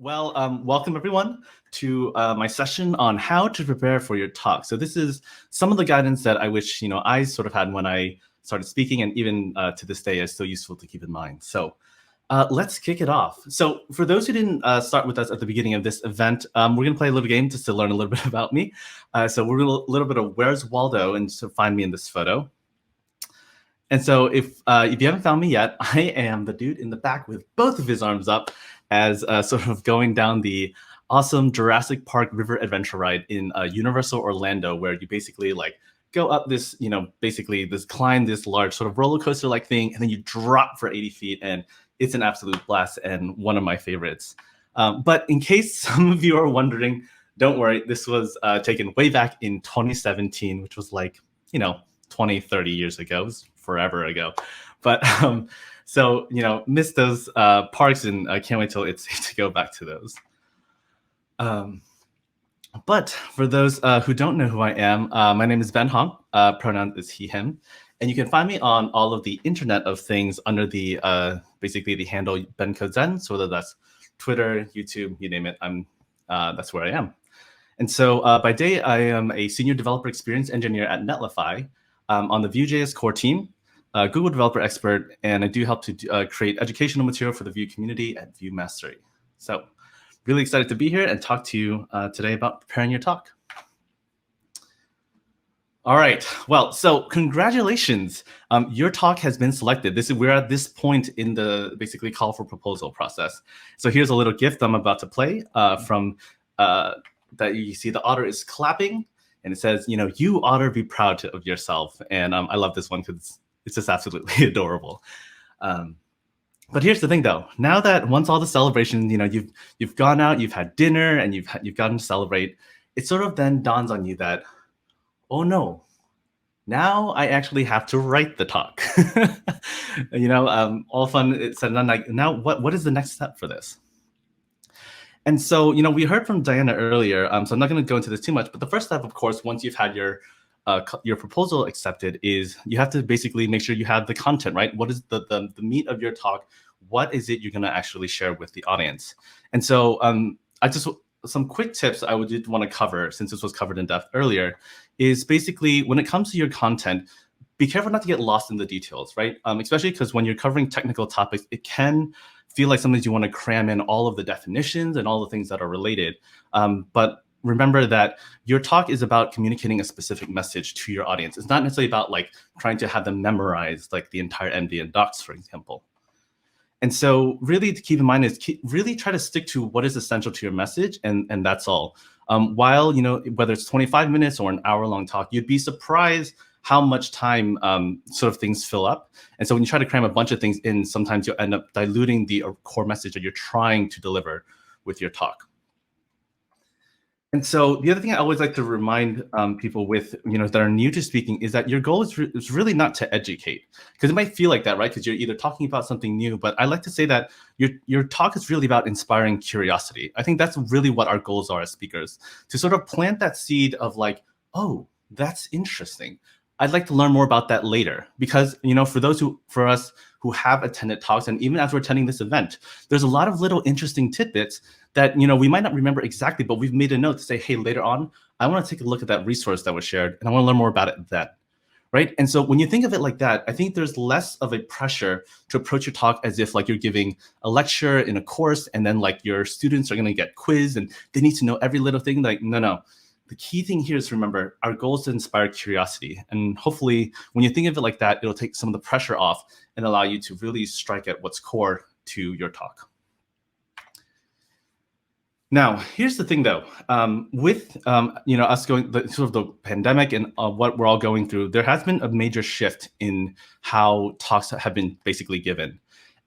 Welcome everyone to my session on how to prepare for your talk. So this is some of the guidance that I wish I sort of had when I started speaking, and even to this day is still useful to keep in mind. So let's kick it off. So for those who didn't start with us at the beginning of this event, we're going to play a little game just to learn a little bit about me. So we're going to a little bit of Where's Waldo, and so find me in this photo. And so if you haven't found me yet, I am the dude in the back with both of his arms up as sort of going down the awesome Jurassic Park River Adventure ride in Universal Orlando, where you basically like go up this, basically this climb this large sort of roller coaster like thing, and then you drop for 80 feet, and it's an absolute blast and one of my favorites. But in case some of you are wondering, don't worry, this was taken way back in 2017, which was like, 20, 30 years ago. It was forever ago. But so, missed those parks, and I can't wait till it's safe to go back to those. But for those who don't know who I am, my name is Ben Hong, pronoun is he, him. And you can find me on all of the Internet of Things under the basically the handle Ben Kozen. So whether that's Twitter, YouTube, you name it, that's where I am. And so by day, I am a senior developer experience engineer at Netlify on the Vue.js core team, Google developer expert, and I do help to create educational material for the Vue community at Vue Mastery. So really excited to be here and talk to you today about preparing your talk. All right, well, so congratulations. Your talk has been selected. We're at this point in the basically call for proposal process. So here's a little gift I'm about to play from that you see the otter is clapping, and it says, you otter, be proud of yourself. And I love this one because it's just absolutely adorable. But here's the thing, though. Now that once all the celebration, you've gone out, you've had dinner, and you've gotten to celebrate, it sort of then dawns on you that, oh no, now I actually have to write the talk. All fun. It's and then like, now what is the next step for this? And so, we heard from Diana earlier, so I'm not going to go into this too much, but the first step, of course, once you've had your proposal accepted, is you have to basically make sure you have the content, right? What is the meat of your talk? What is it you're going to actually share with the audience? And so some quick tips I would want to cover, since this was covered in depth earlier, is basically when it comes to your content, be careful not to get lost in the details, right? Especially because when you're covering technical topics, it can feel like sometimes you want to cram in all of the definitions and all the things that are related. But remember that your talk is about communicating a specific message to your audience. It's not necessarily about like trying to have them memorize like the entire MD and docs, for example. And so really to keep in mind is really try to stick to what is essential to your message, and that's all. While, whether it's 25 minutes or an hour-long talk, you'd be surprised how much time sort of things fill up. And so when you try to cram a bunch of things in, sometimes you'll end up diluting the core message that you're trying to deliver with your talk. And so the other thing I always like to remind people with, that are new to speaking is that your goal is really not to educate, because it might feel like that, right? Because you're either talking about something new, but I like to say that your talk is really about inspiring curiosity. I think that's really what our goals are as speakers, to sort of plant that seed of like, oh, that's interesting. I'd like to learn more about that later, because, for us who have attended talks, and even as we're attending this event, there's a lot of little interesting tidbits that, we might not remember exactly, but we've made a note to say, hey, later on, I want to take a look at that resource that was shared, and I want to learn more about it then, right? And so when you think of it like that, I think there's less of a pressure to approach your talk as if like you're giving a lecture in a course, and then like your students are going to get quizzed and they need to know every little thing. Like, no. The key thing here is to remember our goal is to inspire curiosity. And hopefully when you think of it like that, it'll take some of the pressure off and allow you to really strike at what's core to your talk. Now, here's the thing though, with us going sort of the pandemic and what we're all going through, there has been a major shift in how talks have been basically given.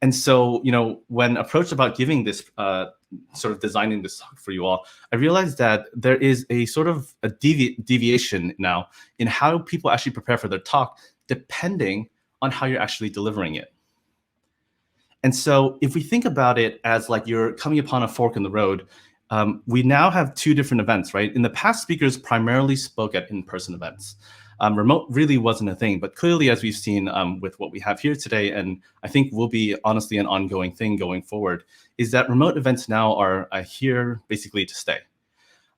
And so, when approached about giving this sort of designing this talk for you all, I realized that there is a sort of a deviation now in how people actually prepare for their talk, depending on how you're actually delivering it. And so if we think about it as like you're coming upon a fork in the road, we now have two different events, right? In the past, speakers primarily spoke at in-person events. remote really wasn't a thing. But clearly, as we've seen with what we have here today, and I think will be honestly an ongoing thing going forward, is that remote events now are here basically to stay.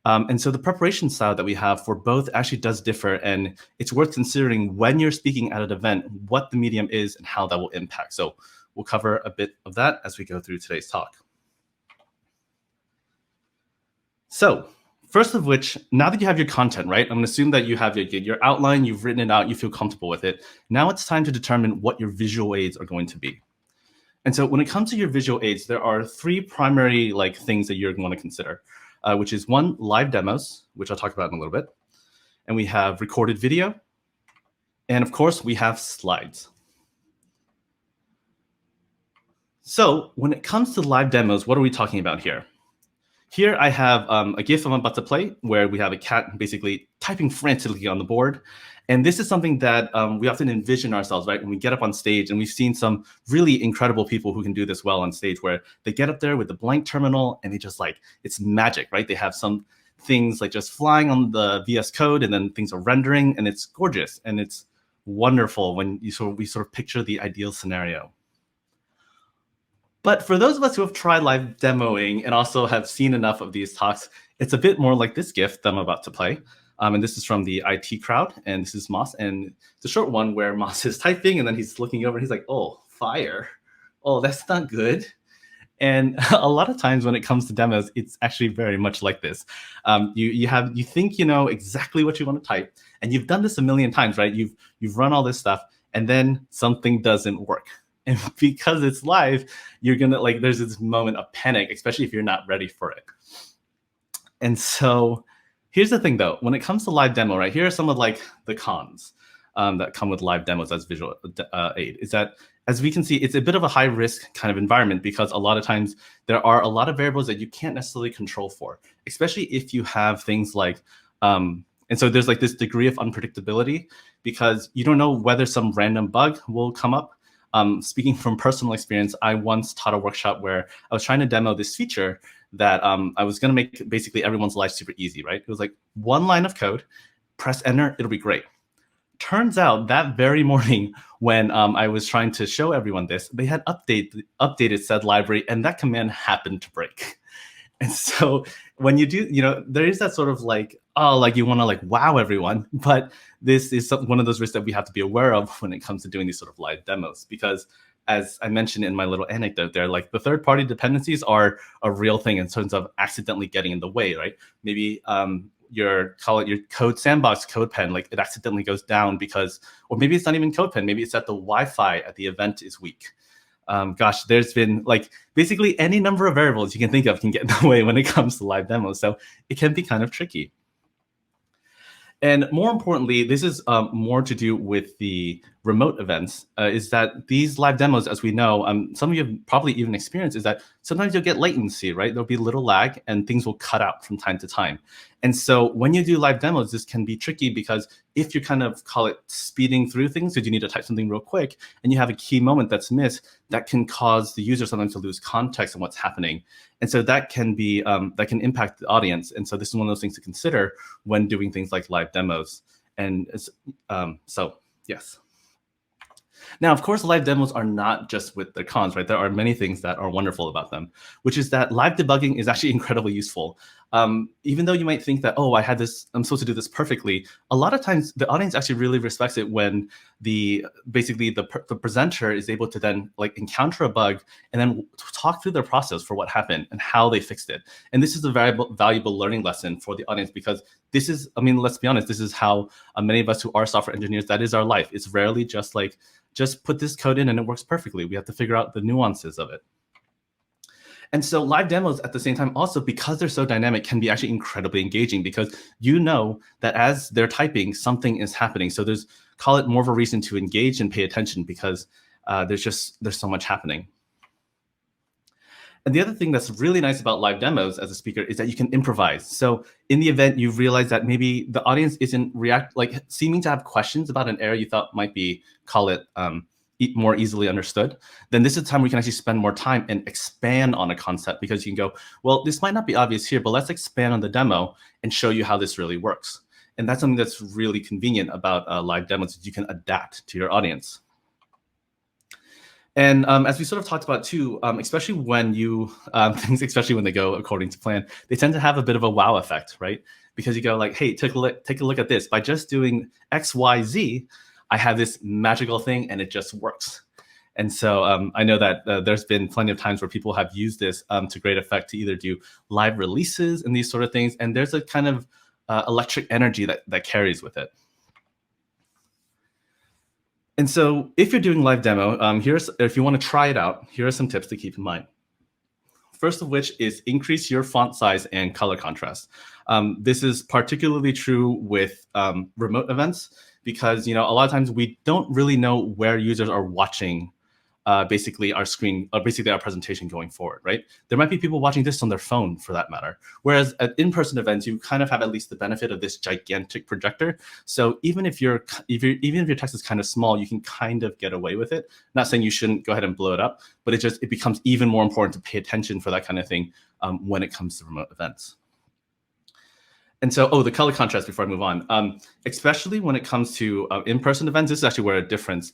And so the preparation style that we have for both actually does differ, and it's worth considering when you're speaking at an event, what the medium is and how that will impact. So we'll cover a bit of that as we go through today's talk. So first of which, now that you have your content, right, I'm going to assume that you have your outline, you've written it out, you feel comfortable with it. Now it's time to determine what your visual aids are going to be. And so when it comes to your visual aids, there are three primary things that you're going to consider. Which is one, live demos, which I'll talk about in a little bit. And we have recorded video. And of course, we have slides. So when it comes to live demos, what are we talking about here? Here I have a GIF I'm about to play where we have a cat basically typing frantically on the board. And this is something that we often envision ourselves, right? When we get up on stage, and we've seen some really incredible people who can do this well on stage, where they get up there with the blank terminal and they just it's magic, right? They have some things just flying on the VS Code, and then things are rendering, and it's gorgeous and it's wonderful when we sort of picture the ideal scenario. But for those of us who have tried live demoing and also have seen enough of these talks, it's a bit more like this GIF that I'm about to play. And this is from the IT crowd, and this is Moss. And it's a short one where Moss is typing, and then he's looking over, and he's like, oh, fire. Oh, that's not good. And a lot of times when it comes to demos, it's actually very much like this. You think you know exactly what you want to type, and you've done this a million times, right? You've run all this stuff, and then something doesn't work. And because it's live, you're gonna there's this moment of panic, especially if you're not ready for it. And so here's the thing, though. When it comes to live demo, right, here are some of the cons that come with live demos as visual aid. Is that, as we can see, it's a bit of a high risk kind of environment, because a lot of times there are a lot of variables that you can't necessarily control for, especially if you have things and so there's this degree of unpredictability, because you don't know whether some random bug will come up. Speaking from personal experience, I once taught a workshop where I was trying to demo this feature that I was going to make basically everyone's life super easy, right? It was one line of code, press enter, it'll be great. Turns out that very morning when I was trying to show everyone this, they had updated said library, and that command happened to break. And so when you do, there is that sort of you want to wow everyone, but this is one of those risks that we have to be aware of when it comes to doing these sort of live demos, because as I mentioned in my little anecdote there, the third-party dependencies are a real thing in terms of accidentally getting in the way, right? Maybe your code sandbox CodePen, it accidentally goes down because, or maybe it's not even CodePen, maybe it's that the Wi-Fi at the event is weak. Gosh, there's been basically any number of variables you can think of can get in the way when it comes to live demos. So it can be kind of tricky. And more importantly, this is more to do with the remote events, is that these live demos, as we know, some of you have probably even experienced, is that sometimes you'll get latency, right? There'll be a little lag and things will cut out from time to time. And so when you do live demos, this can be tricky, because if you kind of call it speeding through things, because you need to type something real quick and you have a key moment that's missed, that can cause the user sometimes to lose context on what's happening. And so that can be that can impact the audience. And so this is one of those things to consider when doing things like live demos. And so yes. Now, of course, live demos are not just with the cons, right? There are many things that are wonderful about them, which is that live debugging is actually incredibly useful. Even though you might think that, oh, I'm supposed to do this perfectly, a lot of times the audience actually really respects it when the presenter is able to then encounter a bug and then talk through their process for what happened and how they fixed it. And this is a valuable learning lesson for the audience, because this is, let's be honest, this is how many of us who are software engineers, that is our life. It's rarely just just put this code in and it works perfectly. We have to figure out the nuances of it. And so live demos at the same time also, because they're so dynamic, can be actually incredibly engaging, because you know that as they're typing, something is happening. So call it more of a reason to engage and pay attention, because there's so much happening. And the other thing that's really nice about live demos as a speaker is that you can improvise. So in the event, you realize that maybe the audience isn't seeming to have questions about an area you thought might be, call it, more easily understood, then this is a time where you can actually spend more time and expand on a concept, because you can go, well, this might not be obvious here, but let's expand on the demo and show you how this really works. And that's something that's really convenient about live demos, is you can adapt to your audience. And as we sort of talked about too, especially when things, especially when they go according to plan, they tend to have a bit of a wow effect, right? Because you go like, hey, take a look at this. By just doing X, Y, Z, I have this magical thing and it just works. And so I know that there's been plenty of times where people have used this to great effect to either do live releases and these sort of things. And there's a kind of electric energy that carries with it. And so if you're doing live demo, if you want to try it out, here are some tips to keep in mind. First of which is increase your font size and color contrast. This is particularly true with remote events because a lot of times we don't really know where users are watching basically our screen, basically our presentation going forward, right? There might be people watching this on their phone for that matter. Whereas at in-person events, you kind of have at least the benefit of this gigantic projector. So even if your text is kind of small, you can kind of get away with it. Not saying you shouldn't go ahead and blow it up, but it becomes even more important to pay attention for that kind of thing when it comes to remote events. And so, the color contrast before I move on, especially when it comes to in-person events, this is actually where a difference.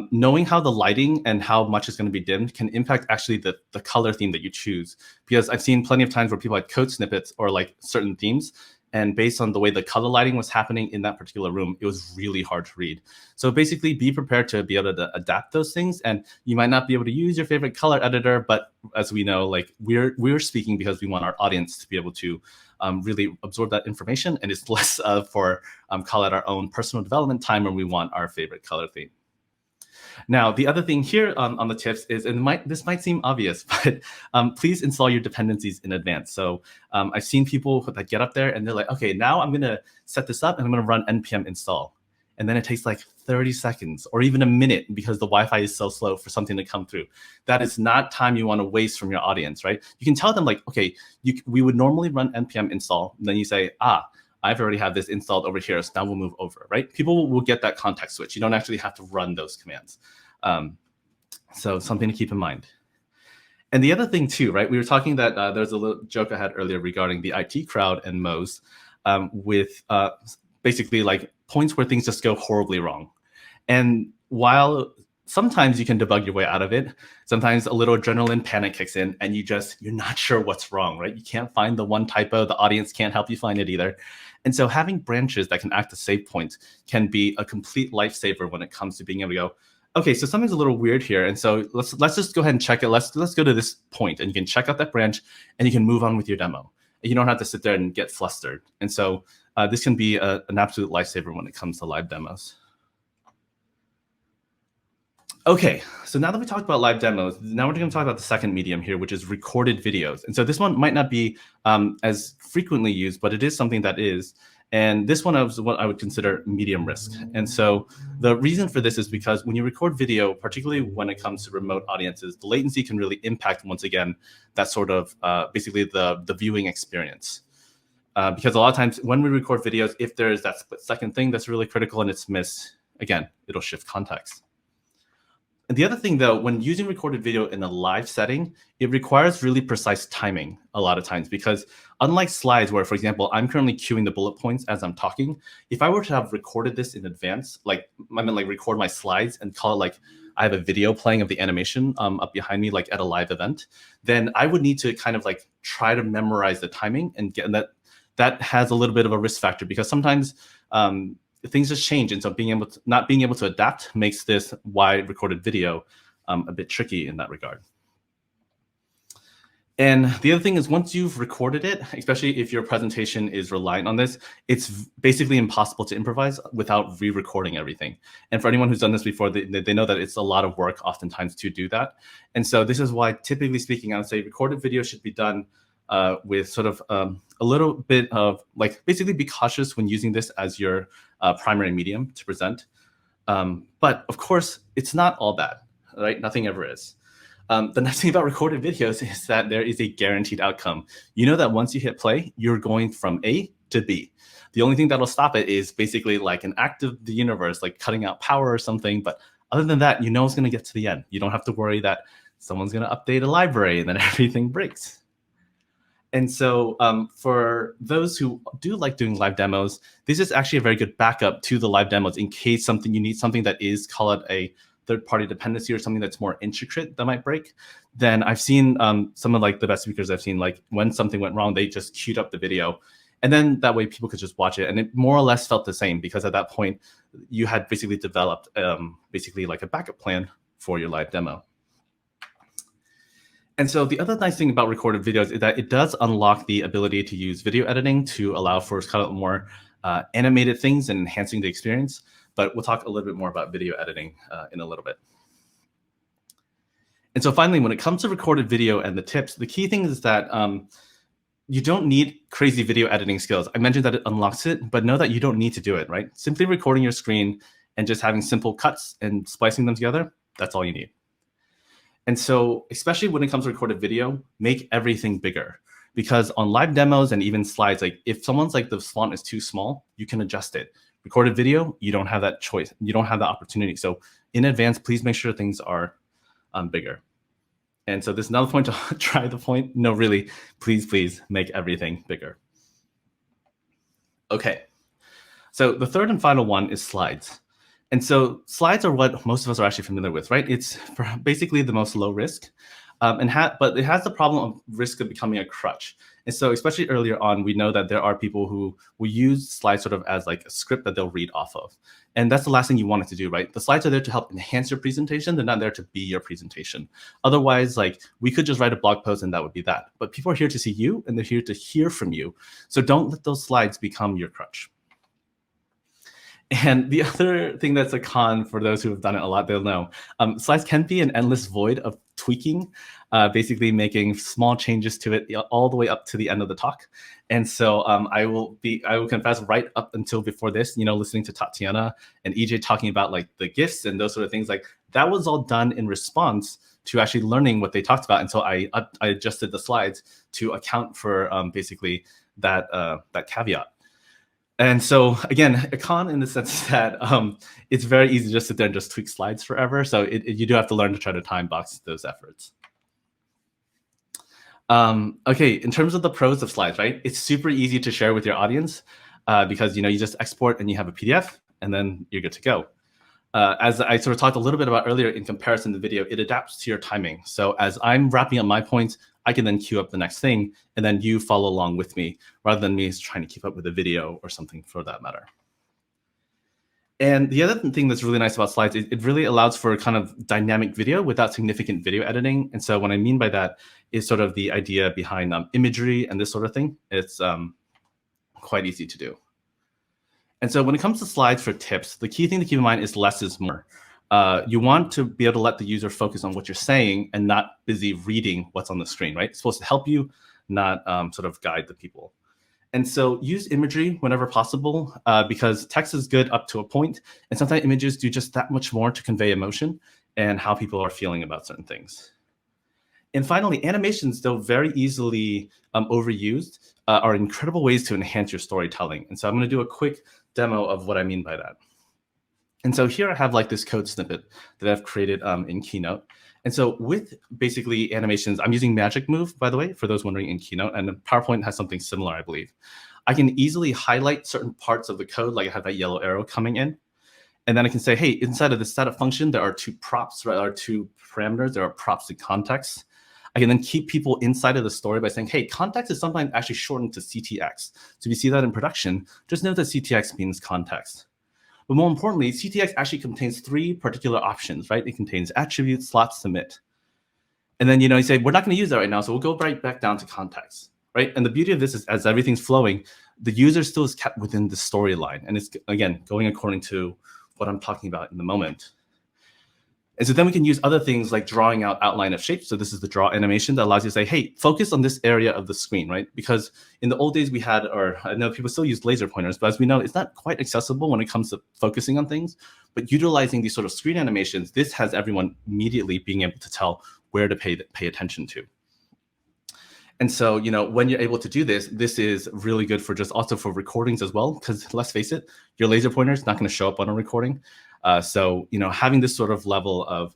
Knowing how the lighting and how much is going to be dimmed can impact actually the color theme that you choose. Because I've seen plenty of times where people had code snippets or like certain themes, and based on the way the color lighting was happening in that particular room, it was really hard to read. So basically be prepared to be able to adapt those things. And you might not be able to use your favorite color editor, but as we know, like we're speaking because we want our audience to be able to really absorb that information. And it's less for call it our own personal development time when we want our favorite color theme. Now, the other thing here on the tips is, this might seem obvious, but please install your dependencies in advance. So I've seen people that get up there and they're like, okay, now I'm going to set this up and I'm going to run npm install. And then it takes like 30 seconds or even a minute because the Wi-Fi is so slow for something to come through. That is not time you want to waste from your audience, right? You can tell them like, okay, we would normally run npm install. And then you say, I've already have this installed over here, so now we'll move over, right? People will get that context switch. You don't actually have to run those commands. So something to keep in mind. And the other thing too, right? We were talking that there's a little joke I had earlier regarding the IT crowd and Moz with basically like points where things just go horribly wrong. And while sometimes you can debug your way out of it, sometimes a little adrenaline panic kicks in and you're not sure what's wrong, right? You can't find the one typo, the audience can't help you find it either. And so having branches that can act as save points can be a complete lifesaver when it comes to being able to go, okay, so something's a little weird here. And so let's just go ahead and check it. Let's go to this point and you can check out that branch and you can move on with your demo. And you don't have to sit there and get flustered. And so this can be an absolute lifesaver when it comes to live demos. Okay, so now that we talked about live demos, now we're going to talk about the second medium here, which is recorded videos. And so this one might not be as frequently used, but it is something that is. And this one is what I would consider medium risk. And so the reason for this is because when you record video, particularly when it comes to remote audiences, the latency can really impact, once again, that sort of basically the viewing experience. Because a lot of times when we record videos, if there's that split-second thing that's really critical and it's missed, again, it'll shift context. And the other thing, though, when using recorded video in a live setting, it requires really precise timing a lot of times because unlike slides where, for example, I'm currently queuing the bullet points as I'm talking, if I were to have recorded this in advance, like I mean, like record my slides and call it like I have a video playing of the animation up behind me, like at a live event, then I would need to kind of like try to memorize the timing and get that has a little bit of a risk factor because sometimes things just change, and so not being able to adapt makes this wide recorded video a bit tricky in that regard. And the other thing is once you've recorded it, especially if your presentation is reliant on this, it's basically impossible to improvise without re-recording everything. And for anyone who's done this before, they know that it's a lot of work oftentimes to do that. And so this is why, typically speaking, I would say recorded video should be done with sort of a little bit of like basically be cautious when using this as your primary medium to present. But of course, it's not all bad, right? Nothing ever is. The nice thing about recorded videos is that there is a guaranteed outcome. You know that once you hit play, you're going from A to B. The only thing that'll stop it is basically like an act of the universe, like cutting out power or something. But other than that, you know it's going to get to the end. You don't have to worry that someone's going to update a library and then everything breaks. And so for those who do like doing live demos, this is actually a very good backup to the live demos in case you need something that is, call it a third-party dependency or something that's more intricate that might break. Then I've seen some of like the best speakers I've seen, like when something went wrong, they just queued up the video. And then that way people could just watch it. And it more or less felt the same because at that point you had basically developed basically like a backup plan for your live demo. And so the other nice thing about recorded videos is that it does unlock the ability to use video editing to allow for kind of more animated things and enhancing the experience. But we'll talk a little bit more about video editing in a little bit. And so finally, when it comes to recorded video and the tips, the key thing is that you don't need crazy video editing skills. I mentioned that it unlocks it, but know that you don't need to do it, right? Simply recording your screen and just having simple cuts and splicing them together, that's all you need. And so, especially when it comes to recorded video, make everything bigger. Because on live demos and even slides, like if someone's like the font is too small, you can adjust it. Recorded video, you don't have that choice. You don't have that opportunity. So in advance, please make sure things are bigger. And so this is another point to try the point. No, really, please make everything bigger. Okay, so the third and final one is slides. And so slides are what most of us are actually familiar with, right? It's basically the most low risk, but it has the problem of risk of becoming a crutch. And so especially earlier on, we know that there are people who will use slides sort of as like a script that they'll read off of. And that's the last thing you want it to do, right? The slides are there to help enhance your presentation. They're not there to be your presentation. Otherwise, like we could just write a blog post and that would be that. But people are here to see you and they're here to hear from you. So don't let those slides become your crutch. And the other thing that's a con for those who have done it a lot, they'll know, slides can be an endless void of tweaking, basically making small changes to it all the way up to the end of the talk. And so I will confess right up until before this, listening to Tatiana and EJ talking about like the GIFs and those sort of things, like that was all done in response to actually learning what they talked about. And so I adjusted the slides to account for basically that caveat. And so again, a con in the sense that it's very easy to just sit there and just tweak slides forever. So you do have to learn to try to time box those efforts. Okay, in terms of the pros of slides, right? It's super easy to share with your audience because you just export and you have a PDF and then you're good to go. As I sort of talked a little bit about earlier in comparison to video, it adapts to your timing. So as I'm wrapping up my points, I can then queue up the next thing, and then you follow along with me, rather than me trying to keep up with a video or something for that matter. And the other thing that's really nice about slides is it really allows for kind of dynamic video without significant video editing. And so what I mean by that is sort of the idea behind imagery and this sort of thing. It's quite easy to do. And so when it comes to slides for tips, the key thing to keep in mind is less is more. You want to be able to let the user focus on what you're saying and not busy reading what's on the screen, right? It's supposed to help you, not sort of guide the people. And so use imagery whenever possible because text is good up to a point, and sometimes images do just that much more to convey emotion and how people are feeling about certain things. And finally, animations, though very easily overused, are incredible ways to enhance your storytelling. And so I'm going to do a quick demo of what I mean by that. And so here I have like this code snippet that I've created in Keynote. And so with basically animations, I'm using Magic Move, by the way, for those wondering in Keynote, and PowerPoint has something similar, I believe. I can easily highlight certain parts of the code, like I have that yellow arrow coming in. And then I can say, hey, inside of the setup function, there are two props, right? There are two parameters. There are props and context. I can then keep people inside of the story by saying, hey, context is sometimes actually shortened to CTX. So if you see that in production, just know that CTX means context. But more importantly, CTX actually contains three particular options, right? It contains attribute, slot, submit. And then, you say, we're not going to use that right now, so we'll go right back down to context, right? And the beauty of this is as everything's flowing, the user still is kept within the storyline. And it's, again, going according to what I'm talking about in the moment. And so then we can use other things like drawing out outline of shapes. So this is the draw animation that allows you to say, hey, focus on this area of the screen, right? Because in the old days we had, or I know people still use laser pointers, but as we know, it's not quite accessible when it comes to focusing on things. But utilizing these sort of screen animations, this has everyone immediately being able to tell where to pay attention to. And so, when you're able to do this, this is really good for just also for recordings as well, because let's face it, your laser pointer is not going to show up on a recording. So, having this sort of level of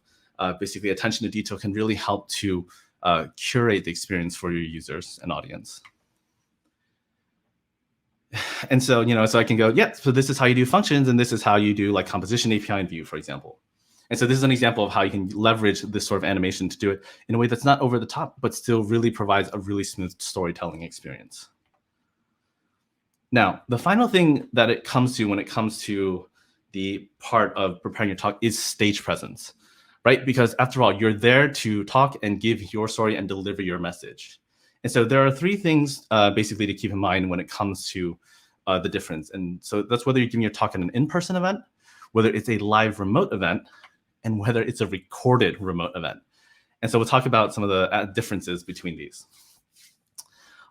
basically attention to detail can really help to curate the experience for your users and audience. And so, so I can go, yeah, so this is how you do functions, and this is how you do like composition API and Vue, for example. And so this is an example of how you can leverage this sort of animation to do it in a way that's not over the top, but still really provides a really smooth storytelling experience. Now, the final thing that it comes to when it comes to the part of preparing your talk is stage presence, right? Because after all, you're there to talk and give your story and deliver your message. And so there are three things basically to keep in mind when it comes to the difference. And so that's whether you're giving your talk at an in-person event, whether it's a live remote event, and whether it's a recorded remote event. And so we'll talk about some of the differences between these.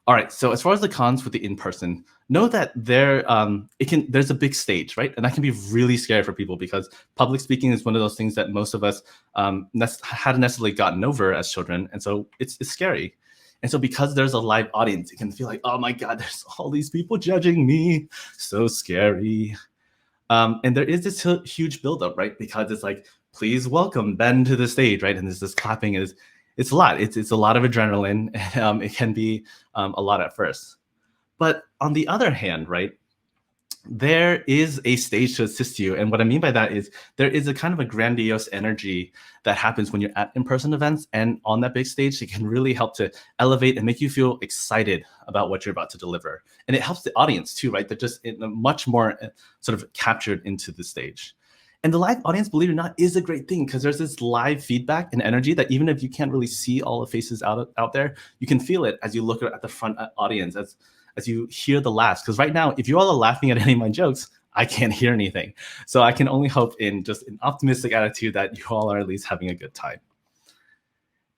All right, so as far as the cons with the in-person, know that there's a big stage, right? And that can be really scary for people because public speaking is one of those things that most of us hadn't necessarily gotten over as children. And so it's scary. And so because there's a live audience, it can feel like, oh my God, there's all these people judging me. So scary. And there is this huge buildup, right? Because it's like, please welcome Ben to the stage, right? And there's this clapping. It's a lot. It's a lot of adrenaline. It can be a lot at first. But on the other hand, right, there is a stage to assist you. And what I mean by that is there is a kind of a grandiose energy that happens when you're at in-person events and on that big stage. It can really help to elevate and make you feel excited about what you're about to deliver. And it helps the audience too, right? They're just much more sort of captured into the stage. And the live audience, believe it or not, is a great thing because there's this live feedback and energy that even if you can't really see all the faces out there, you can feel it as you look at the front audience, as you hear the laughs. Because right now, if you all are laughing at any of my jokes, I can't hear anything. So I can only hope in just an optimistic attitude that you all are at least having a good time.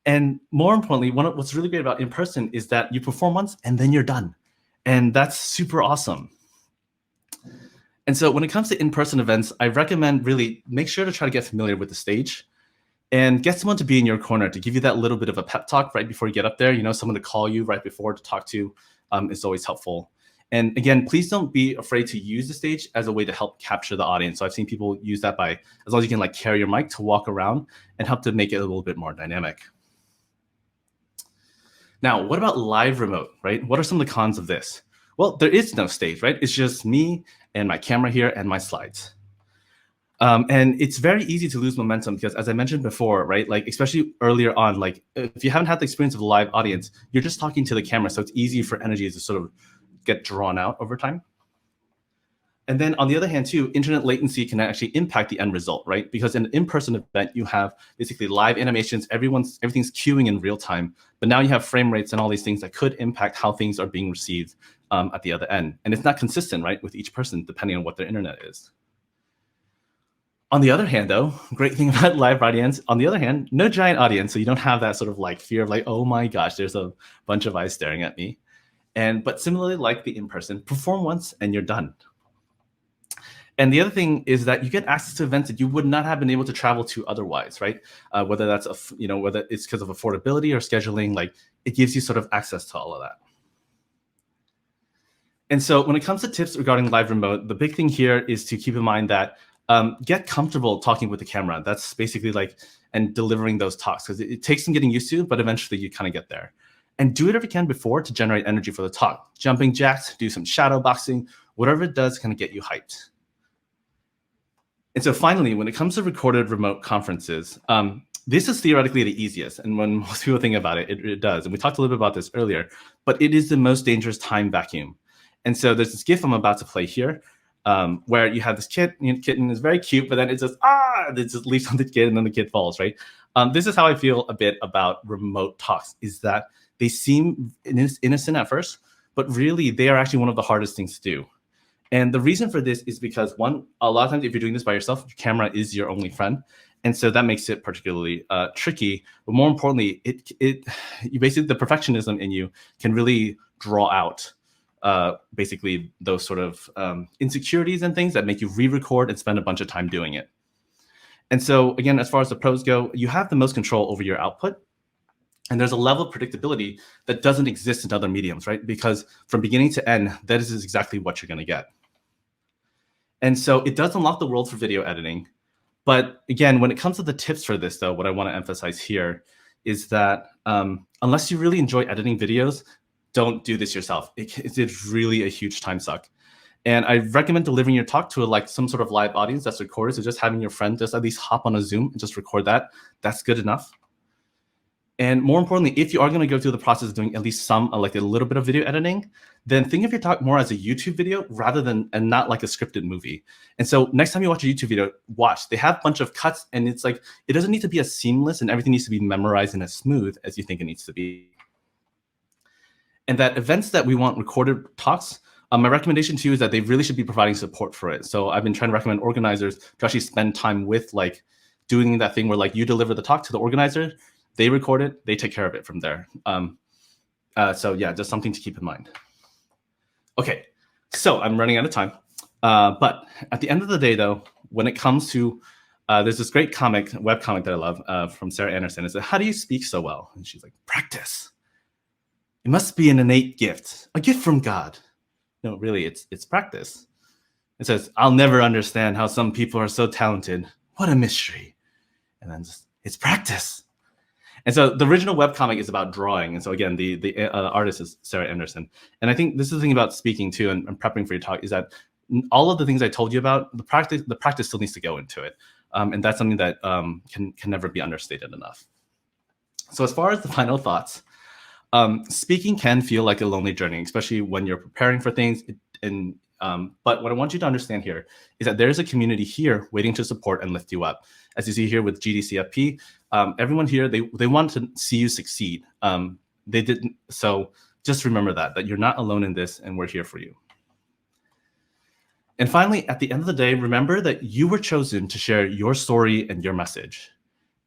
And more importantly, what's really great about in-person is that you perform once and then you're done. And that's super awesome. And so when it comes to in-person events, I recommend really make sure to try to get familiar with the stage and get someone to be in your corner to give you that little bit of a pep talk right before you get up there. Someone to call you right before to talk to is always helpful. And again, please don't be afraid to use the stage as a way to help capture the audience. So I've seen people use that by, as long as you can like carry your mic to walk around and help to make it a little bit more dynamic. Now, what about live remote, right? What are some of the cons of this? Well, there is no stage, right? It's just me and my camera here and my slides. And it's very easy to lose momentum because, as I mentioned before, right, like especially earlier on, like if you haven't had the experience of a live audience, you're just talking to the camera. So it's easy for energy to sort of get drawn out over time. And then on the other hand, too, internet latency can actually impact the end result, right? Because in an in-person event, you have basically live animations, everything's queuing in real time, but now you have frame rates and all these things that could impact how things are being received at the other end. And it's not consistent, right, with each person, depending on what their internet is. On the other hand, though, great thing about live audience, on the other hand, no giant audience, so you don't have that sort of like fear of like, oh my gosh, there's a bunch of eyes staring at me. But similarly, like the in-person, perform once and you're done. And the other thing is that you get access to events that you would not have been able to travel to otherwise, right? Whether that's whether it's because of affordability or scheduling, like it gives you sort of access to all of that. And so when it comes to tips regarding live remote, the big thing here is to keep in mind that get comfortable talking with the camera. That's basically like, and delivering those talks, because it takes some getting used to, but eventually you kind of get there. And do whatever you can before to generate energy for the talk. Jumping jacks, do some shadow boxing, whatever it does kind of get you hyped. And so finally, when it comes to recorded remote conferences, this is theoretically the easiest. And when most people think about it, it does. And we talked a little bit about this earlier, but it is the most dangerous time vacuum. And so there's this GIF I'm about to play here, where you have this kitten is very cute, but then it says, it just leaps on the kid and then the kid falls, right? This is how I feel a bit about remote talks, is that they seem innocent at first, but really they are actually one of the hardest things to do. And the reason for this is because, one, a lot of times if you're doing this by yourself, your camera is your only friend. And so that makes it particularly tricky. But more importantly, you basically, the perfectionism in you can really draw out basically those sort of insecurities and things that make you re-record and spend a bunch of time doing it. And so again, as far as the pros go, you have the most control over your output. And there's a level of predictability that doesn't exist in other mediums, right? Because from beginning to end, that is exactly what you're going to get. And so it does unlock the world for video editing. But again, when it comes to the tips for this, though, what I want to emphasize here is that unless you really enjoy editing videos, don't do this yourself. It's really a huge time suck. And I recommend delivering your talk to like some sort of live audience that's recorded. So just having your friend just at least hop on a Zoom and just record that. That's good enough. And more importantly, if you are going to go through the process of doing at least some, like a little bit of video editing, then think of your talk more as a YouTube video rather than, and not like a scripted movie. And so next time you watch a YouTube video, watch. They have a bunch of cuts, and it's like, it doesn't need to be as seamless and everything needs to be memorized and as smooth as you think it needs to be. And that events that we want recorded talks, my recommendation to you is that they really should be providing support for it. So I've been trying to recommend organizers to actually spend time with like doing that thing where like you deliver the talk to the organizer, they record it, they take care of it from there. So yeah, just something to keep in mind. Okay, so I'm running out of time. But at the end of the day though, when it comes to, there's this great comic, web comic that I love from Sarah Anderson. It's like, how do you speak so well? And she's like, practice. It must be an innate gift, a gift from God. No, really, it's practice. It says, I'll never understand how some people are so talented. What a mystery. And then just, it's practice. And so the original webcomic is about drawing. And so again, the artist is Sarah Anderson. And I think this is the thing about speaking too, and prepping for your talk, is that all of the things I told you about, the practice still needs to go into it. And that's something that can never be understated enough. So as far as the final thoughts, speaking can feel like a lonely journey, especially when you're preparing for things. But what I want you to understand here is that there's a community here waiting to support and lift you up. As you see here with GDCFP, everyone here, they want to see you succeed. They didn't. So just remember that you're not alone in this, and we're here for you. And finally, at the end of the day, remember that you were chosen to share your story and your message.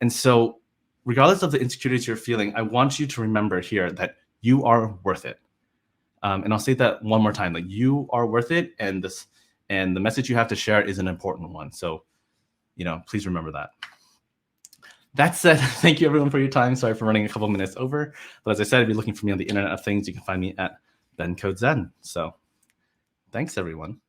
And so regardless of the insecurities you're feeling, I want you to remember here that you are worth it. And I'll say that one more time, like you are worth it. And the message you have to share is an important one. So, please remember that. That said, thank you everyone for your time. Sorry for running a couple minutes over. But as I said, if you're looking for me on the Internet of Things, you can find me at BenCodeZen. So thanks everyone.